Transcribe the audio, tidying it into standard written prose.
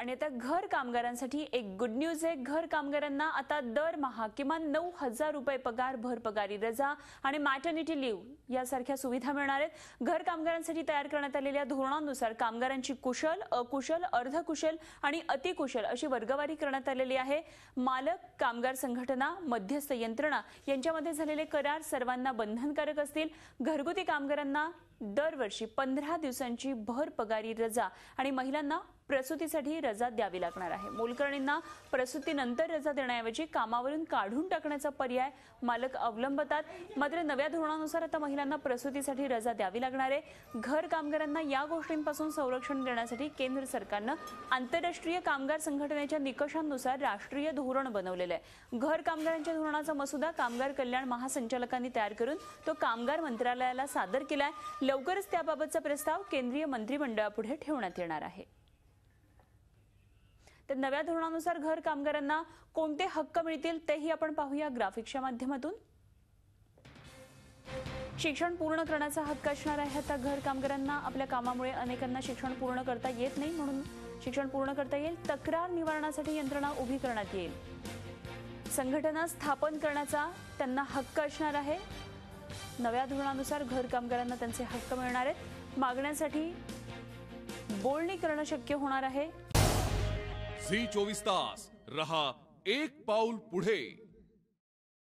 आणि आता घर कामगारांसाठी एक गुड न्यूज आहे। घर कामगारांना आता दरमहा किमान 9,000 रुपये पगार, भरपगारी रजा आणि मॅटर्निटी लीव्ह यासारख्या सुविधा मिळणार आहेत। घर कामगारांसाठी तयार करण्यात आलेल्या धोरणानुसार कामगारांची कुशल, अकुशल, अर्धकुशल आणि अतिकुशल अशी वर्गवारी करण्यात आलेली आहे। मालक, कामगार संघटना, मध्यस्थ यंत्रणा यांच्यामध्ये झालेले करार सर्वांना बंधनकारक असतील। घरगुती कामगारांना दरवर्षी 15 दिवसांची भरपगारी रजा आणि महिलांना प्रसूतीसाठी रजा द्यावी लागणार आहे। मोलकरणींना प्रसूतीनंतर रजा देण्याऐवजी कामावरून काढून टाकण्याचा पर्याय मालक अवलंबतात। मात्र नव्या धोरणानुसार आता महिलांना प्रसूतीसाठी रजा द्यावी लागणार आहे। घर कामगारांना या गोष्टींपासून संरक्षण देण्यासाठी केंद्र सरकारने आंतरराष्ट्रीय कामगार संघटनेच्या निकषांनुसार राष्ट्रीय धोरण बनवलेले आहे। घर कामगारांच्या धोरणाचा मसुदा कामगार कल्याण महासंचालकांनी तयार करून तो कामगार मंत्रालयाला सादर केलाय। लवकरच त्याबाबतचा प्रस्ताव केंद्रीय मंत्रिमंडळापुढे ठेवण्यात येणार आहे। तर नव्या धोरणानुसार घर कामगारांना कोणते हक्क मिळतील तेही आपण पाहूया ग्राफिक्सच्या माध्यमातून। शिक्षण पूर्ण करण्याचा हक्क असणार आहे। आता घर कामगारांना आपल्या कामामुळे अनेकांना शिक्षण पूर्ण करता येत नाही, म्हणून शिक्षण पूर्ण करता येईल। तक्रार निवारणासाठी यंत्रणा उभी करण्यात येईल। संघटना स्थापन करण्याचा त्यांना हक्क असणार आहे। नव्या धोरणानुसार घर कामगारांना त्यांचे हक्क मिळणार आहेत। मागण्यांसाठी बोलणी करणं शक्य होणार आहे। झी 24 तास रहा एक पाऊल पुढे।